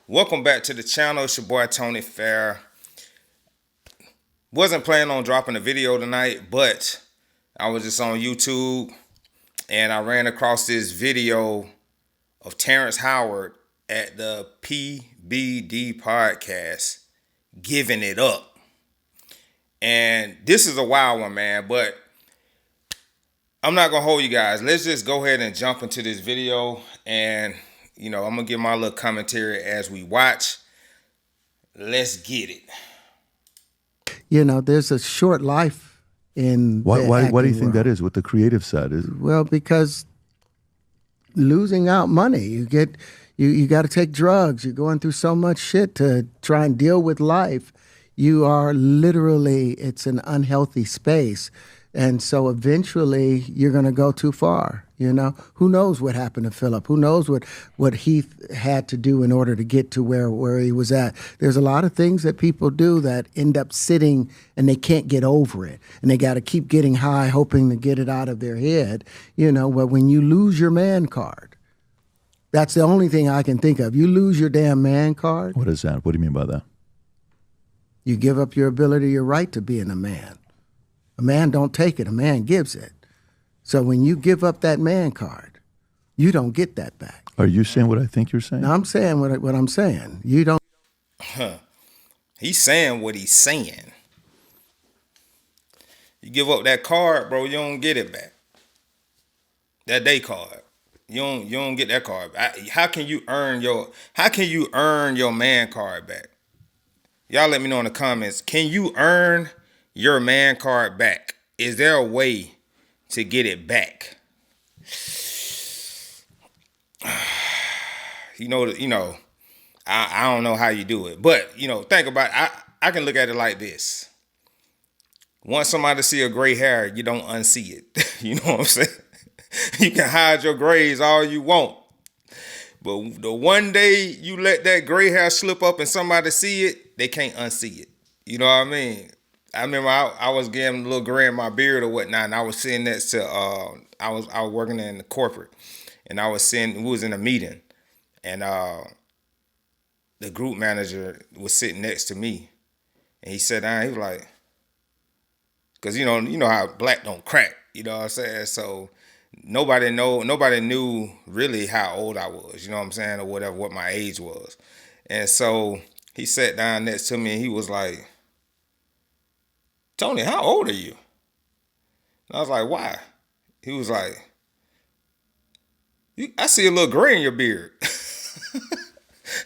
Welcome back to the channel. It's your boy Tony Fair. Wasn't planning on dropping a video tonight, but I was just on YouTube and I ran across this video of Terrance Howard at the PBD Podcast giving it up. And this is a wild one, man, but I'm not gonna hold you guys. Let's just go ahead and jump into this video, and I'm gonna give my little commentary as we watch. Let's get it. There's a short life in why do you think that is? What the creative side is? Well, because losing out money, you got to take drugs. You're going through so much shit to try and deal with life. You are literally, it's an unhealthy space. And so eventually you're going to go too far. Who knows what happened to Philip? Who knows what he had to do in order to get to where he was at? There's a lot of things that people do that end up sitting and they can't get over it. And they got to keep getting high, hoping to get it out of their head. But when you lose your man card, that's the only thing I can think of. You lose your damn man card. What is that? What do you mean by that? You give up your ability, your right to being a man. A man don't take it, a man gives it. So when you give up that man card, you don't get that back. Are you saying what I think you're saying? No, I'm saying what I'm saying. You don't. He's saying what he's saying. You give up that card, bro, you don't get it back. That day card. You don't get that card back. How can you earn your man card back? Y'all let me know in the comments. Can you earn your man card back? Is there a way to get it back? I don't know how you do it, but think about it. I can look at it like this. Once somebody see a gray hair, you don't unsee it. You know what I'm saying? You can hide your grays all you want, but the one day you let that gray hair slip up and somebody see it, they can't unsee it. You know what I mean? I remember I was getting a little gray in my beard or whatnot, and I was sitting next to I was working in the corporate, and we was in a meeting, and the group manager was sitting next to me, and he sat down. He was like, because you know how black don't crack, you know what I'm saying? So nobody knew really how old I was, you know what I'm saying, or whatever, what my age was, and so he sat down next to me, and he was like, Tony, how old are you? And I was like, why? He was like, I see a little gray in your beard.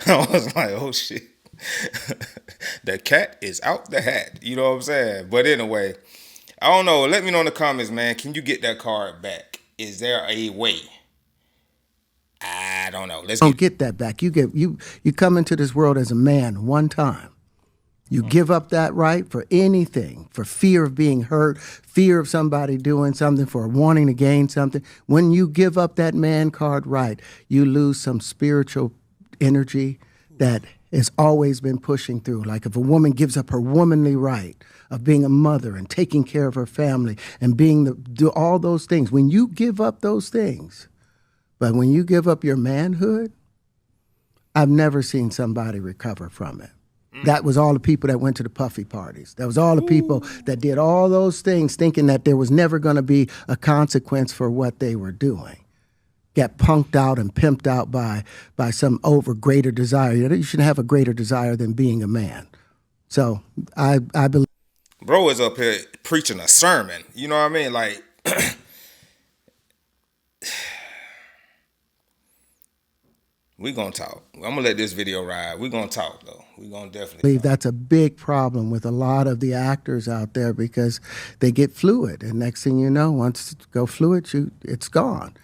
I was like, oh shit. The cat is out the hat. You know what I'm saying? But anyway, I don't know. Let me know in the comments, man. Can you get that card back? Is there a way? I don't know. Don't get that back. You come into this world as a man one time. You give up that right for anything, for fear of being hurt, fear of somebody doing something, for wanting to gain something. When you give up that man card right, you lose some spiritual energy that has always been pushing through. Like if a woman gives up her womanly right of being a mother and taking care of her family and do all those things, when you give up those things, but when you give up your manhood, I've never seen somebody recover from it. That was all the people that went to the puffy parties. That was all the people that did all those things thinking that there was never going to be a consequence for what they were doing. Got punked out and pimped out by some greater desire. You shouldn't have a greater desire than being a man. So I believe. Bro is up here preaching a sermon. You know what I mean? Like, we gonna talk. I'm gonna let this video ride. We gonna talk though. We gonna definitely believe that's a big problem with a lot of the actors out there because they get fluid, and next thing you know, once it go fluid, it's gone.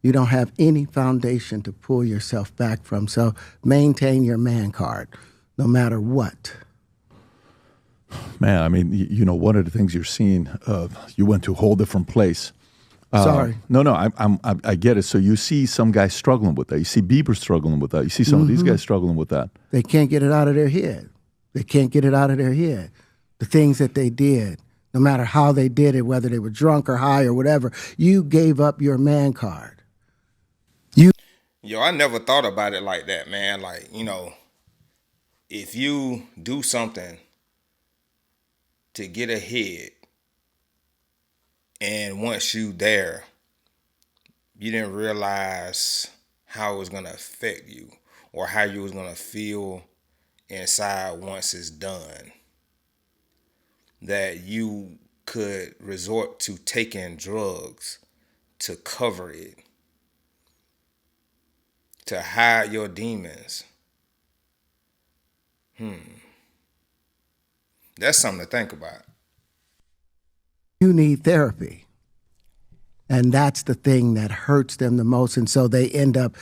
You don't have any foundation to pull yourself back from. So maintain your man card, no matter what. Man, I mean, one of the things you're seeing, you went to a whole different place. Sorry. No, I get it. So you see some guys struggling with that. You see Bieber struggling with that. You see some of these guys struggling with that. They can't get it out of their head. They can't get it out of their head. The things that they did, no matter how they did it, whether they were drunk or high or whatever, you gave up your man card. Yo, I never thought about it like that, man. Like, if you do something to get ahead, and once you there, you didn't realize how it was gonna affect you or how you was gonna feel inside once it's done, that you could resort to taking drugs to cover it, to hide your demons. That's something to think about. You need therapy. And that's the thing that hurts them the most. And so they end up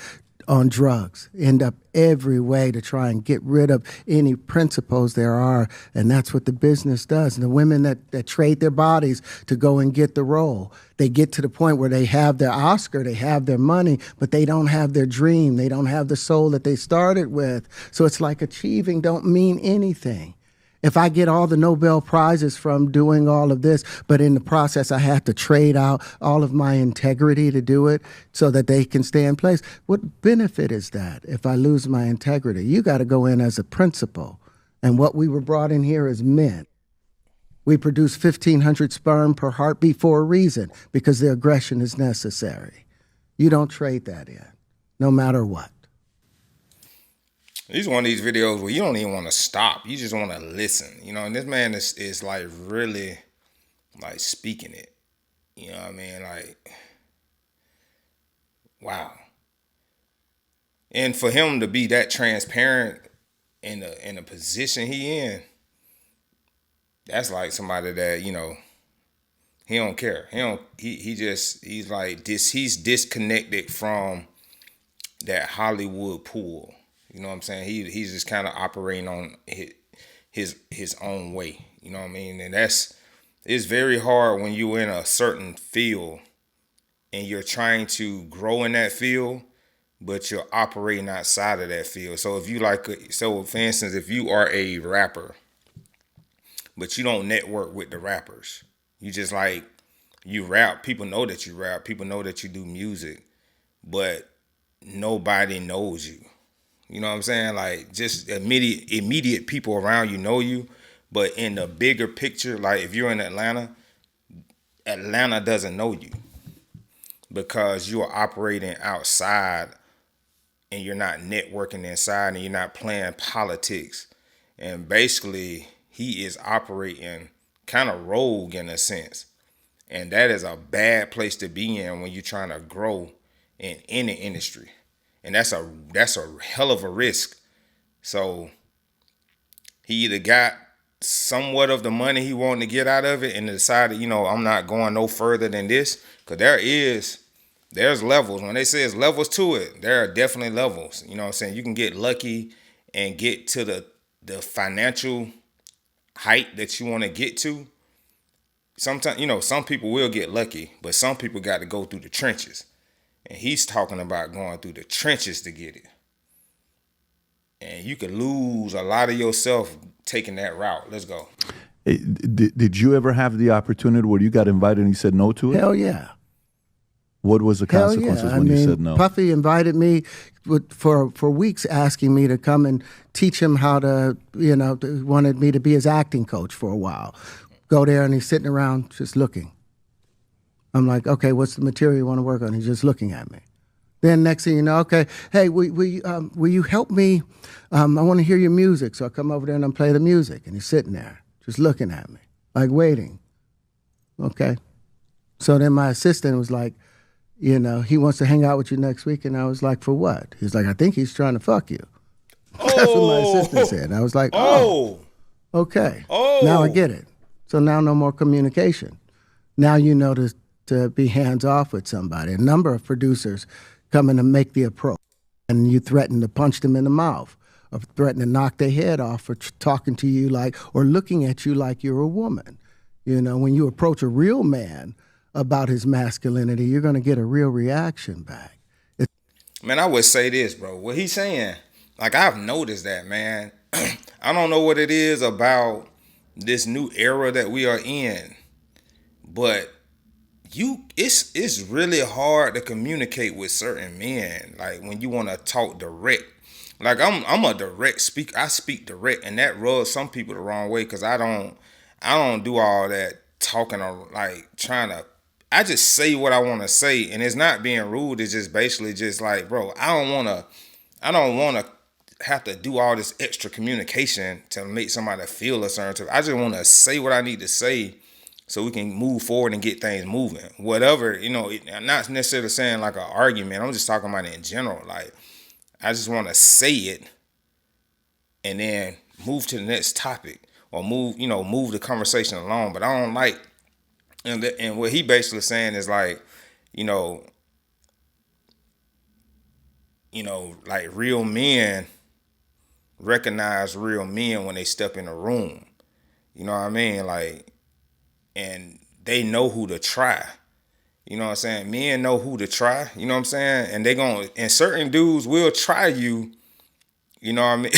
on drugs, end up every way to try and get rid of any principles there are. And that's what the business does. And the women that trade their bodies to go and get the role, they get to the point where they have their Oscar, they have their money, but they don't have their dream. They don't have the soul that they started with. So it's like achieving don't mean anything. If I get all the Nobel Prizes from doing all of this, but in the process I have to trade out all of my integrity to do it so that they can stay in place, what benefit is that if I lose my integrity? You got to go in as a principal. And what we were brought in here as men. We produce 1,500 sperm per heartbeat for a reason, because the aggression is necessary. You don't trade that in, no matter what. These one of these videos where you don't even want to stop. You just want to listen. And this man is like really like speaking it. You know what I mean? Like, wow. And for him to be that transparent in the position he in, that's like somebody that, he don't care. He's like this, he's disconnected from that Hollywood pool. You know what I'm saying? He's just kind of operating on his own way. You know what I mean? And it's very hard when you're in a certain field and you're trying to grow in that field, but you're operating outside of that field. So for instance, if you are a rapper, but you don't network with the rappers, you just like, you rap, people know that you rap, people know that you do music, but nobody knows you. You know what I'm saying? Like, just immediate people around you know you. But in the bigger picture, like if you're in Atlanta doesn't know you because you are operating outside and you're not networking inside and you're not playing politics. And basically, he is operating kind of rogue in a sense. And that is a bad place to be in when you're trying to grow in any industry. And that's a hell of a risk. So he either got somewhat of the money he wanted to get out of it and decided, I'm not going no further than this. Because there's levels. When they say there's levels to it, there are definitely levels. You know what I'm saying? You can get lucky and get to the financial height that you want to get to. Sometimes, some people will get lucky, but some people got to go through the trenches. And he's talking about going through the trenches to get it. And you could lose a lot of yourself taking that route. Let's go. Hey, did you ever have the opportunity where you got invited and you said no to it? Hell yeah. What was the consequences when you said no? Puffy invited me for weeks, asking me to come and teach him how to, wanted me to be his acting coach for a while. Go there and he's sitting around just looking. I'm like, okay, what's the material you want to work on? He's just looking at me. Then next thing you know, okay, hey, will you help me? I want to hear your music. So I come over there and I play the music. And he's sitting there just looking at me, like waiting. Okay. So then my assistant was like, he wants to hang out with you next week. And I was like, for what? He's like, I think he's trying to fuck you. That's what my assistant said. I was like, oh, okay. Oh. Now I get it. So now no more communication. Now you know to be hands off with somebody. A number of producers come in to make the approach, and you threaten to punch them in the mouth, or threaten to knock their head off for talking to you like, or looking at you like you're a woman. When you approach a real man about his masculinity, you're going to get a real reaction back. Man, I would say this, bro. What he's saying, like, I've noticed that, man. I don't know what it is about this new era that we are in, but it's really hard to communicate with certain men, like when you want to talk direct. Like I'm a direct speaker. I speak direct, and that rubs some people the wrong way because I don't do all that talking or like trying to. I just say what I want to say, and it's not being rude. It's just basically just like, bro, I don't want to have to do all this extra communication to make somebody feel a certain. I just want to say what I need to say so we can move forward and get things moving. Whatever, I'm not necessarily saying like an argument. I'm just talking about it in general. Like, I just want to say it and then move to the next topic or move the conversation along. But I don't like, and what he basically saying is like, you know, like real men recognize real men when they step in the room. You know what I mean? Like, and they know who to try. You know what I'm saying? Men know who to try. You know what I'm saying? And and certain dudes will try you. You know what I mean?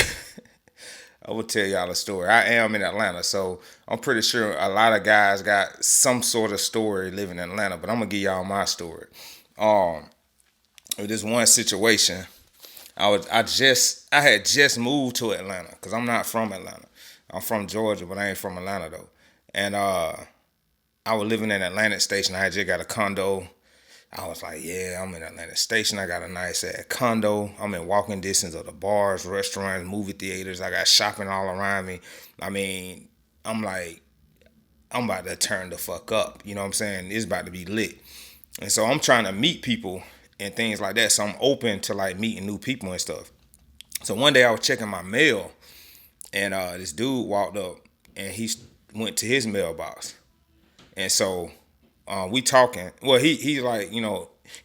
I will tell y'all a story. I am in Atlanta, so I'm pretty sure a lot of guys got some sort of story living in Atlanta, but I'm going to give y'all my story. With this one situation, I had just moved to Atlanta because I'm not from Atlanta. I'm from Georgia, but I ain't from Atlanta though. And I was living in Atlantic Station. I had just got a condo. I was like, yeah, I'm in Atlantic Station. I got a nice ass condo. I'm in walking distance of the bars, restaurants, movie theaters. I got shopping all around me. I mean, I'm like, I'm about to turn the fuck up. You know what I'm saying? It's about to be lit. And so I'm trying to meet people and things like that. So I'm open to like meeting new people and stuff. So one day I was checking my mail and this dude walked up and he went to his mailbox. And so we talking. Well, he like,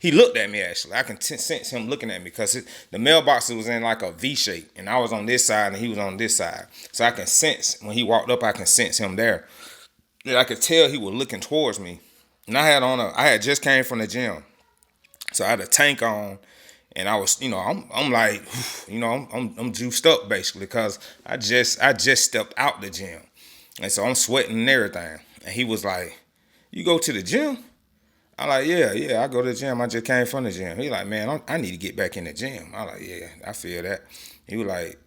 he looked at me actually. I can sense him looking at me because the mailbox was in like a V shape and I was on this side and he was on this side. So I can sense, when he walked up, I can sense him there. And I could tell he was looking towards me. And I had just came from the gym. So I had a tank on and I was, I'm like, I'm juiced up basically because I just stepped out the gym. And so I'm sweating and everything. And he was like, you go to the gym? I'm like, yeah, I go to the gym. I just came from the gym. He like, man, I need to get back in the gym. I like, yeah, I feel that. He was like,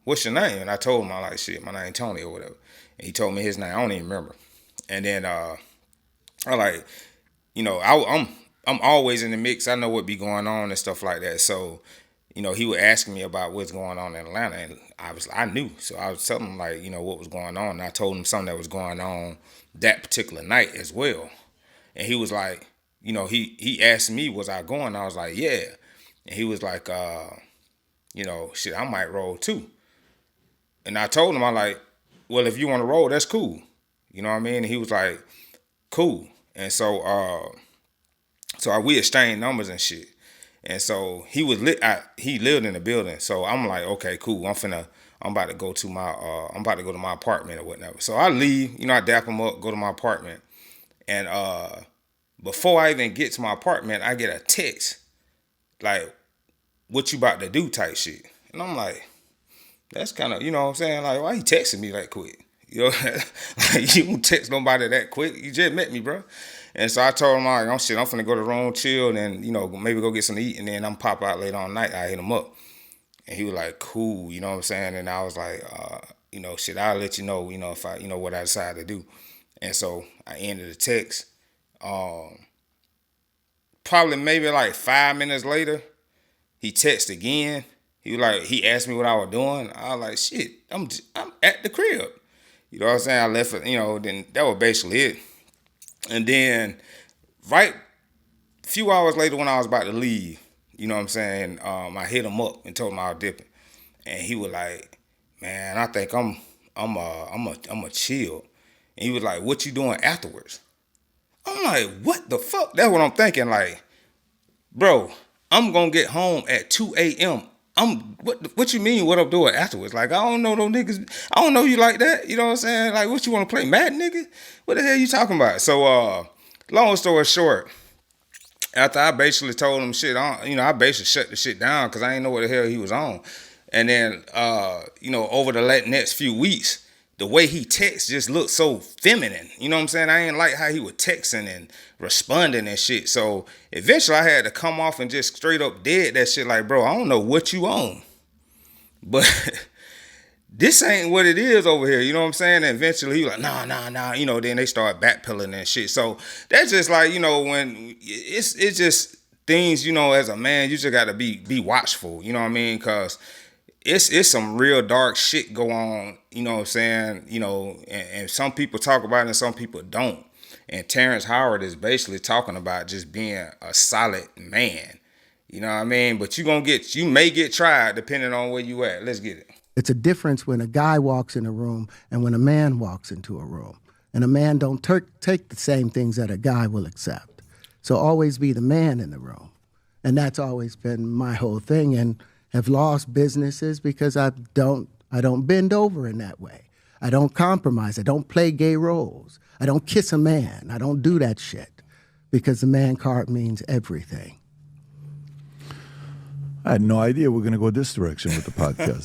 what's your name? And I told him, I like, shit, my name Tony or whatever. And he told me his name. I don't even remember. And then I like, I'm always in the mix. I know what be going on and stuff like that. So, he would ask me about what's going on in Atlanta, and I knew. So I was telling him like, what was going on. And I told him something that was going on that particular night as well. And he was like, he asked me, was I going? I was like, yeah. And he was like, shit, I might roll too. And I told him, I like, well, if you want to roll, that's cool. You know what I mean? And he was like, cool. And so, we exchanged numbers and shit. And so he was he lived in the building. So I'm like, okay, cool. I'm about to go to my apartment or whatever. So I leave, I dap him up, go to my apartment. And before I even get to my apartment, I get a text like, what you about to do type shit. And I'm like, that's kind of, you know what I'm saying? Like, why he texting me that quick? Like, you don't text nobody that quick. You just met me, bro. And so I told him, like, I'm finna go to the room, chill, and, maybe go get something to eat, and then I'm pop out later on night. I hit him up. And he was like, cool, you know what I'm saying? And I was like, shit, I'll let you know, if I, what I decide to do. And so I ended the text. Probably maybe like 5 minutes later, he texted again. He asked me what I was doing. I was like, shit, I'm at the crib. You know what I'm saying? I left it, then that was basically it. And then right a few hours later when I was about to leave, you know what I'm saying, I hit him up and told him I was dipping. And he was like, man, I think I'm a chill. And he was like, what you doing afterwards? I'm like, what the fuck? That's what I'm thinking. Like, bro, I'm gonna get home at 2 a.m. What you mean what I'm doing afterwards? Like, I don't know those niggas. I don't know you like that. You know what I'm saying? Like, what you want to play, Mad nigga? What the hell you talking about? So, long story short, after I basically told him shit, I basically shut the shit down because I didn't know what the hell he was on. And then, over the next few weeks, the way he texts just looked so feminine. You know what I'm saying? I ain't like how he was texting and responding and shit. So eventually I had to come off and just straight up dead that shit like, bro, I don't know what you on. But this ain't what it is over here. You know what I'm saying? And eventually he like, nah. You know, then they start backpedaling and shit. So that's just like, you know, when it's just things, you know, as a man, you just got to be watchful. You know what I mean? Because it's some real dark shit go on. You know what I'm saying? You know, and some people talk about it and some people don't. And Terrance Howard is basically talking about just being a solid man. You know what I mean? But you may get tried depending on where you at. Let's get it. It's a difference when a guy walks in a room and when a man walks into a room. And a man don't take the same things that a guy will accept. So always be the man in the room. And that's always been my whole thing, and have lost businesses because I don't bend over in that way. I don't compromise. I don't play gay roles. I don't kiss a man. I don't do that shit because the man card means everything. I had no idea we're going to go this direction with the podcast.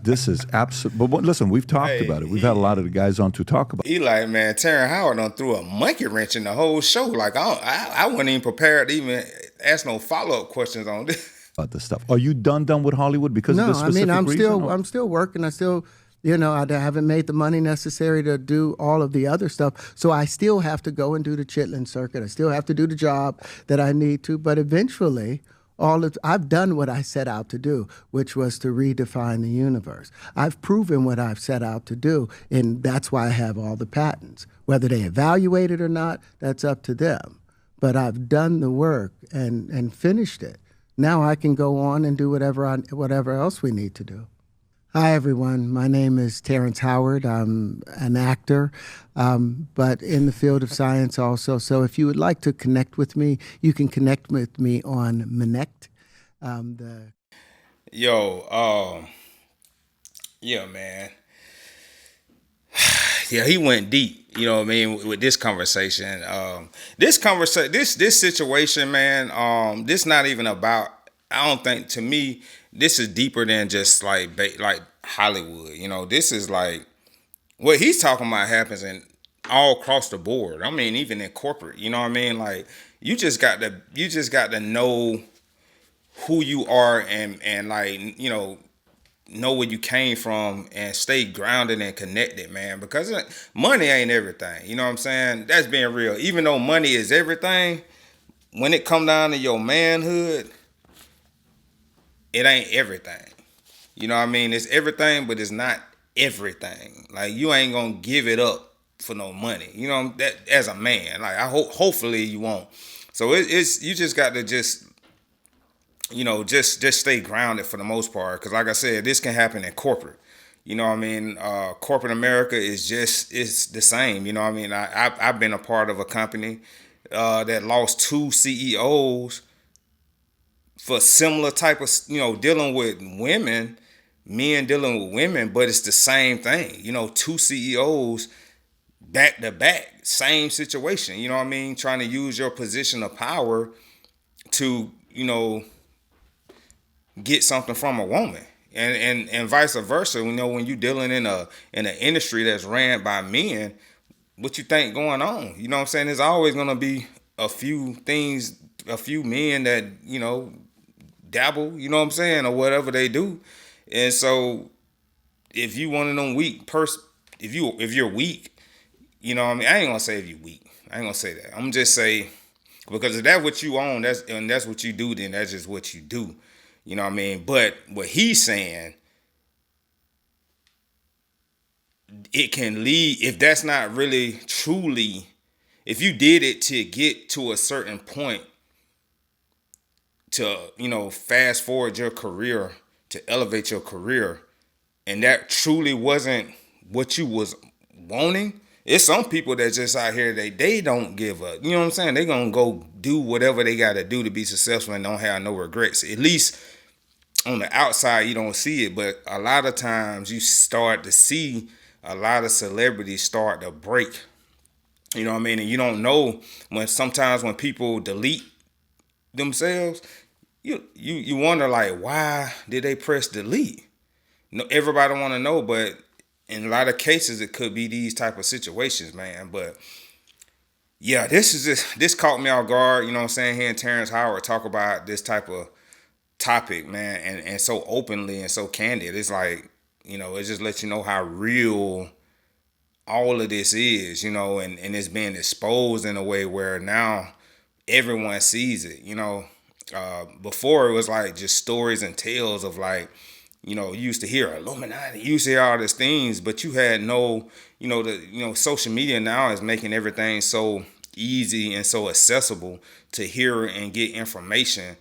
This is absolute. But listen, we've talked about it. We've had a lot of the guys on to talk about it. He like, man, Terrance Howard done threw a monkey wrench in the whole show. Like, I wasn't even prepared to even ask no follow-up questions on this. About this stuff. Are you done with Hollywood because of this specific reason? I'm still working. I still, you know, I haven't made the money necessary to do all of the other stuff. So I still have to go and do the chitlin circuit. I still have to do the job that I need to. But eventually, I've done what I set out to do, which was to redefine the universe. I've proven what I've set out to do, and that's why I have all the patents. Whether they evaluate it or not, that's up to them. But I've done the work and finished it. Now I can go on and do whatever else we need to do. Hi, everyone. My name is Terrance Howard. I'm an actor, but in the field of science also. So if you would like to connect with me, you can connect with me on Minect. Yeah, man. Yeah, he went deep, you know what I mean, with this conversation. This situation, man, this not even about, I don't think, to me, this is deeper than just like Hollywood. You know, this is like what he's talking about happens in all across the board. I mean, even in corporate, you know what I mean? Like you just got to know who you are and like, you know where you came from and stay grounded and connected, man, because money ain't everything. You know what I'm saying? That's being real. Even though money is everything, when it come down to your manhood, it ain't everything. You know what I mean? It's everything, but it's not everything. Like you ain't gonna give it up for no money. You know that as a man. Like hopefully you won't. So it's you just got to just, you know, just stay grounded for the most part. Because like I said, this can happen in corporate. You know what I mean? Corporate America is the same. You know what I mean? I've been a part of a company that lost 2 CEOs for similar type of, you know, dealing with women, men dealing with women, but it's the same thing. You know, 2 CEOs back to back, same situation. You know what I mean? Trying to use your position of power to, you know, get something from a woman. And vice versa. You know, when you're dealing in an industry that's ran by men, what you think going on? You know what I'm saying? There's always gonna be a few men that, you know, dabble, you know what I'm saying, or whatever they do. And so if you one of them weak if you're weak, you know what I mean, I ain't gonna say if you're weak. I ain't gonna say that. I'm just say, because if that's what you own, that's what you do, then that's just what you do. You know what I mean? But what he's saying, it can lead, if that's not really truly, if you did it to get to a certain point, to, you know, fast forward your career, to elevate your career, and that truly wasn't what you was wanting, it's some people that just out here, they don't give up. You know what I'm saying? They gonna go do whatever they gotta do to be successful and don't have no regrets. At least on the outside, you don't see it, but a lot of times you start to see a lot of celebrities start to break. You know what I mean? And you don't know sometimes when people delete themselves, you wonder, like, why did they press delete? No, everybody want to know, but in a lot of cases it could be these type of situations, man. But yeah, this caught me off guard. You know what I'm saying? Hearing Terrance Howard talk about this type of topic, man, and so openly and so candid. It's like, it just lets you know how real all of this is, and it's being exposed in a way where now everyone sees it, Before it was like just stories and tales of like, you used to hear Illuminati, you used to hear all these things, but you had no, social media now is making everything so easy and so accessible to hear and get information,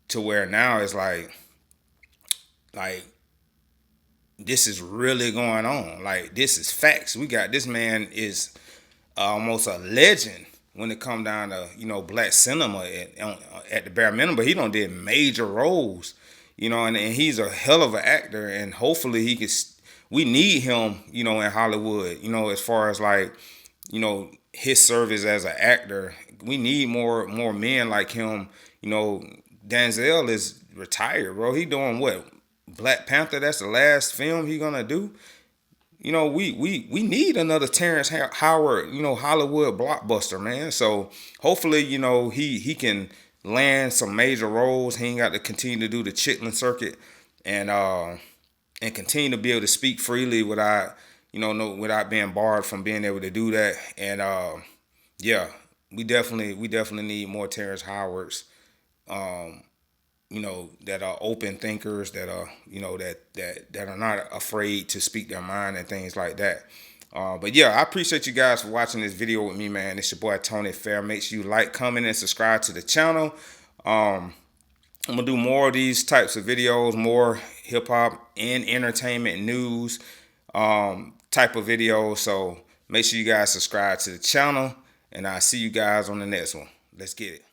to where now it's like this is really going on. Like, this is facts. This man is almost a legend when it come down to, black cinema at the bare minimum, but he done did major roles, and he's a hell of an actor, and hopefully we need him, in Hollywood, as far as like, his service as an actor. We need more men like him. Denzel is retired, bro. He doing what? Black Panther, that's the last film he gonna do. We need another Terrance Howard, Hollywood blockbuster, man. So hopefully, he can land some major roles. He ain't got to continue to do the Chitlin circuit and continue to be able to speak freely without, without being barred from being able to do that. And yeah, we definitely need more Terrance Howards. That are open thinkers, that are, that are not afraid to speak their mind and things like that. But yeah, I appreciate you guys for watching this video with me, man. It's your boy Tony Fair. Make sure you like, comment, and subscribe to the channel. I'm gonna do more of these types of videos, more hip hop and entertainment news type of videos. So make sure you guys subscribe to the channel, and I'll see you guys on the next one. Let's get it.